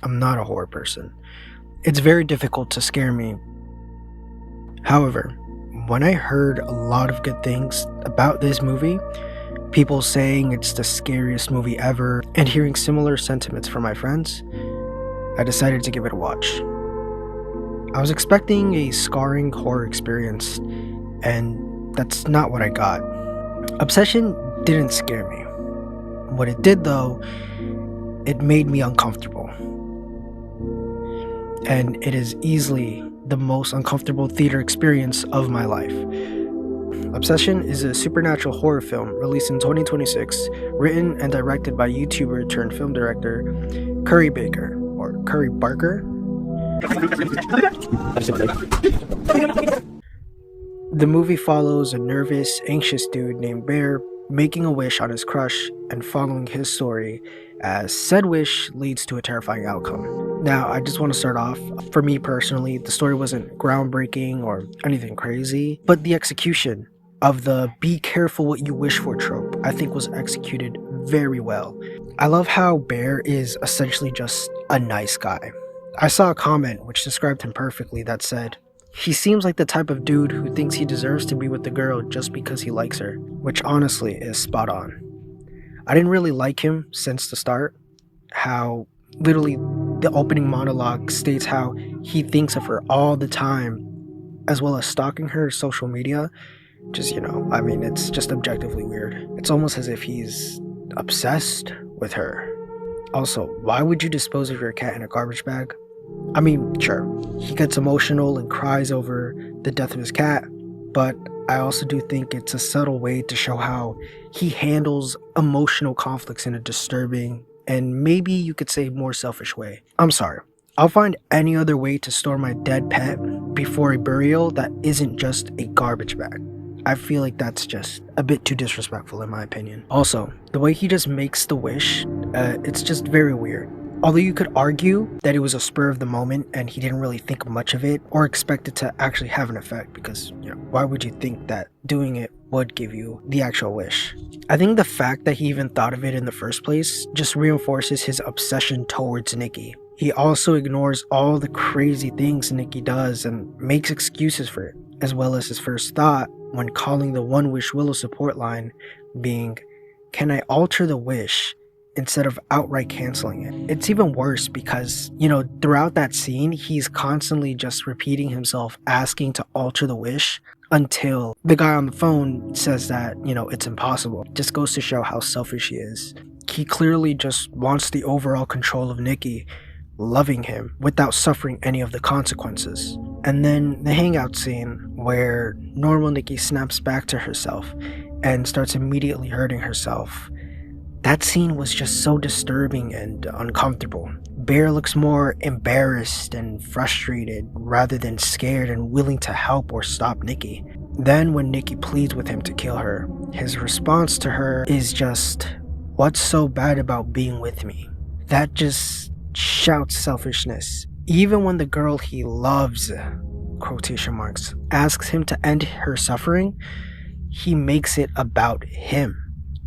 I'm not a horror person. It's very difficult to scare me. However, when I heard a lot of good things about this movie, people saying it's the scariest movie ever, and hearing similar sentiments from my friends, I decided to give it a watch. I was expecting a scarring horror experience, and that's not what I got. Obsession didn't scare me. What it did, though, it made me uncomfortable. And it is easily the most uncomfortable theater experience of my life. Obsession is a supernatural horror film released in 2026, written and directed by YouTuber turned film director Curry Baker, or Curry Barker. The movie follows a nervous, anxious dude named Bear making a wish on his crush and following his story as said wish leads to a terrifying outcome. Now, I just want to start off, for me personally, the story wasn't groundbreaking or anything crazy, but the execution of the be careful what you wish for trope, I think was executed very well. I love how Bear is essentially just a nice guy. I saw a comment which described him perfectly that said, "He seems like the type of dude who thinks he deserves to be with the girl just because he likes her," which honestly is spot on. I didn't really like him since the start, how literally the opening monologue states how he thinks of her all the time, as well as stalking her social media. Just, it's just objectively weird. It's almost as if he's obsessed with her. Also, why would you dispose of your cat in a garbage bag? I mean, sure, he gets emotional and cries over the death of his cat, but I also do think it's a subtle way to show how he handles emotional conflicts in a disturbing and maybe you could say more selfish way. I'm sorry, I'll find any other way to store my dead pet before a burial that isn't just a garbage bag. I feel like that's just a bit too disrespectful in my opinion. Also, the way he just makes the wish, it's just very weird. Although you could argue that it was a spur of the moment and he didn't really think much of it or expect it to actually have an effect because, why would you think that doing it would give you the actual wish? I think the fact that he even thought of it in the first place just reinforces his obsession towards Nikki. He also ignores all the crazy things Nikki does and makes excuses for it, as well as his first thought when calling the One Wish Willow support line being, "Can I alter the wish?" instead of outright canceling it. It's even worse because, throughout that scene, he's constantly just repeating himself, asking to alter the wish until the guy on the phone says that, it's impossible. Just goes to show how selfish he is. He clearly just wants the overall control of Nikki, loving him without suffering any of the consequences. And then the hangout scene where normal Nikki snaps back to herself and starts immediately hurting herself. That scene was just so disturbing and uncomfortable. Bear looks more embarrassed and frustrated rather than scared and willing to help or stop Nikki. Then when Nikki pleads with him to kill her, his response to her is just, "What's so bad about being with me?" That just shouts selfishness. Even when the girl he loves, quotation marks, asks him to end her suffering, he makes it about him.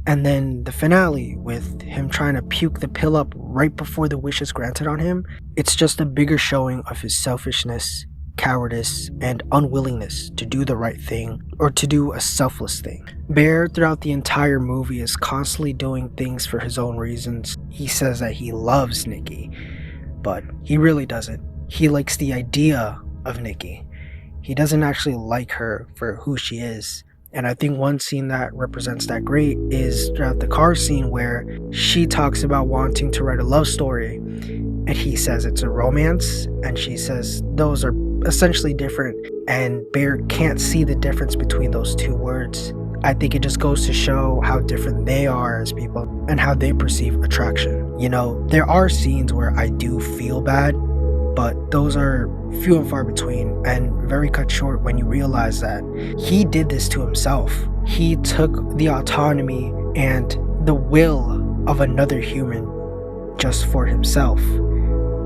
And then the finale with him trying to puke the pill up right before the wish is granted on him, it's just a bigger showing of his selfishness, cowardice, and unwillingness to do the right thing or to do a selfless thing. Bear throughout the entire movie is constantly doing things for his own reasons. He says that he loves Nikki, but he really doesn't. He likes the idea of Nikki. He doesn't actually like her for who she is. And I think one scene that represents that great is throughout the car scene where she talks about wanting to write a love story and he says it's a romance and she says those are essentially different and Bear can't see the difference between those two words. I think it just goes to show how different they are as people and how they perceive attraction. There are scenes where I do feel bad, but those are few and far between and very cut short when you realize that he did this to himself. He took the autonomy and the will of another human just for himself.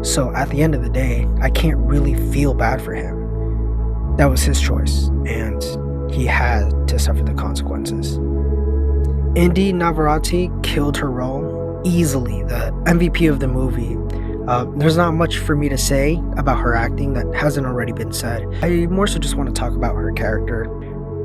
So at the end of the day, I can't really feel bad for him. That was his choice and he had to suffer the consequences. Indy Navarrete killed her role easily, the MVP of the movie. There's not much for me to say about her acting that hasn't already been said. I more so just want to talk about her character.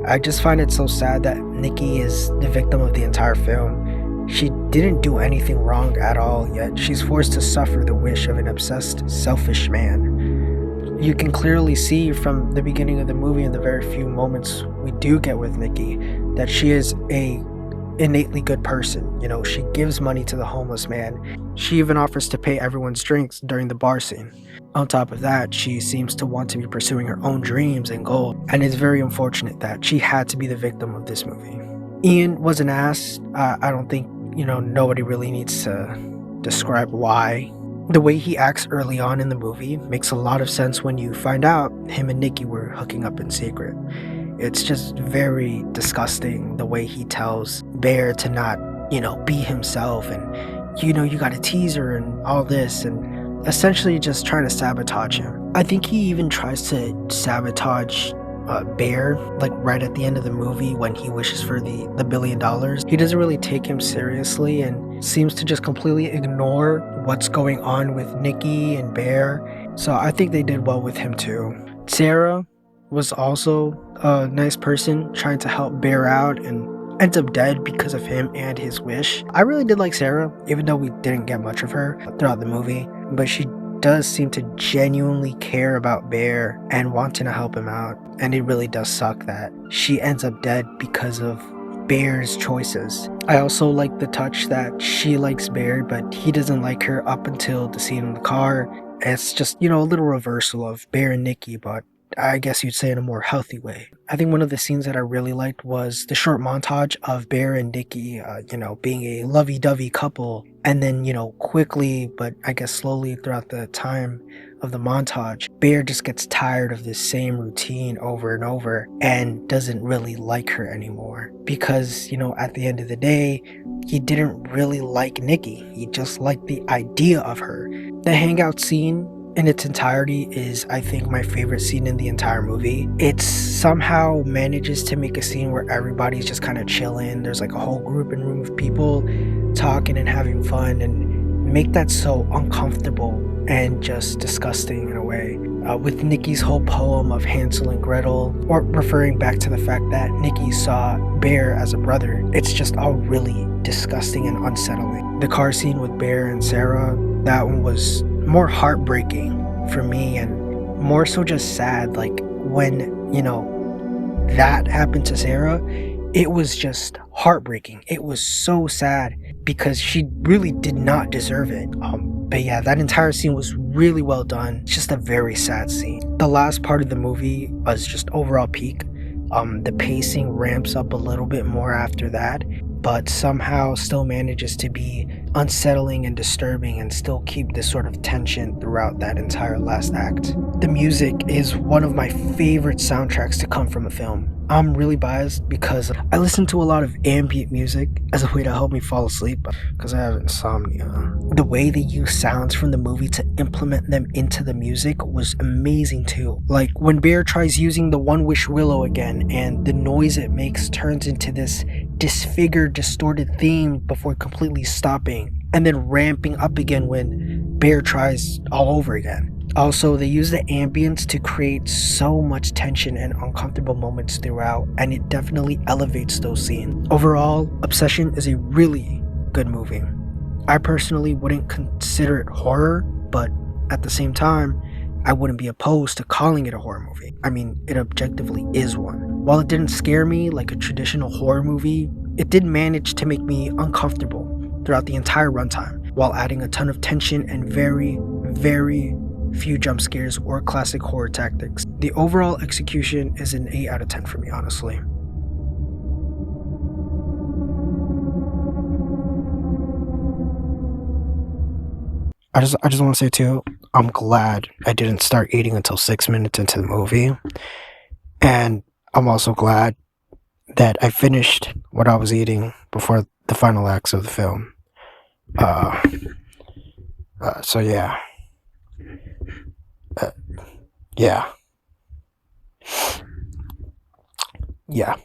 I just find it so sad that Nikki is the victim of the entire film. She didn't do anything wrong at all, yet she's forced to suffer the wish of an obsessed, selfish man. You can clearly see from the beginning of the movie and the very few moments we do get with Nikki that she is a innately good person. You know, she gives money to the homeless man. She even offers to pay everyone's drinks during the bar scene. On top of that, she seems to want to be pursuing her own dreams and goals, and it's very unfortunate that she had to be the victim of this movie. Ian was an ass. I don't think, nobody really needs to describe why. The way he acts early on in the movie makes a lot of sense when you find out him and Nikki were hooking up in secret. It's just very disgusting the way he tells Bear to not, be himself, and you gotta tease her and all this, and essentially just trying to sabotage him. I think he even tries to sabotage Bear, like right at the end of the movie when he wishes for the $1 billion. He doesn't really take him seriously and seems to just completely ignore what's going on with Nikki and Bear. So I think they did well with him too. Sarah was also a nice person trying to help Bear out and ends up dead because of him and his wish. I really did like Sarah, even though we didn't get much of her throughout the movie, but she does seem to genuinely care about Bear and wanting to help him out, and it really does suck that she ends up dead because of Bear's choices. I also like the touch that she likes Bear, but he doesn't like her up until the scene in the car. It's just, a little reversal of Bear and Nikki, but I guess you'd say in a more healthy way. I think one of the scenes that I really liked was the short montage of Bear and Nikki, being a lovey-dovey couple. And then, quickly, but I guess slowly throughout the time of the montage, Bear just gets tired of this same routine over and over and doesn't really like her anymore. Because, at the end of the day, he didn't really like Nikki. He just liked the idea of her. The hangout scene in its entirety is, I think, my favorite scene in the entire movie. It somehow manages to make a scene where everybody's just kind of chilling. There's like a whole group and room of people talking and having fun, and make that so uncomfortable and just disgusting in a way. With Nikki's whole poem of Hansel and Gretel, or referring back to the fact that Nikki saw Bear as a brother, it's just all really disgusting and unsettling. The car scene with Bear and Sarah, that one was more heartbreaking for me and more so just sad. Like when, that happened to Sarah, it was just heartbreaking. It was so sad because she really did not deserve it. But yeah, that entire scene was really well done. It's just a very sad scene. The last part of the movie was just overall peak. The pacing ramps up a little bit more after that, but somehow still manages to be unsettling and disturbing and still keep this sort of tension throughout that entire last act. The music is one of my favorite soundtracks to come from a film. I'm really biased because I listen to a lot of ambient music as a way to help me fall asleep because I have insomnia. The way they use sounds from the movie to implement them into the music was amazing too. Like when Bear tries using the One Wish Willow again and the noise it makes turns into this disfigured, distorted theme before completely stopping and then ramping up again when Bear tries all over again. Also, they use the ambience to create so much tension and uncomfortable moments throughout, and it definitely elevates those scenes. Overall, Obsession is a really good movie. I personally wouldn't consider it horror, but at the same time, I wouldn't be opposed to calling it a horror movie. I mean, it objectively is one. While it didn't scare me like a traditional horror movie, it did manage to make me uncomfortable throughout the entire runtime, while adding a ton of tension and very, very few jump scares or classic horror tactics. The overall execution is an 8 out of 10 for me, honestly. I just want to say too, I'm glad I didn't start eating until 6 minutes into the movie, and I'm also glad that I finished what I was eating before the final acts of the film. So yeah. Yeah. Yeah.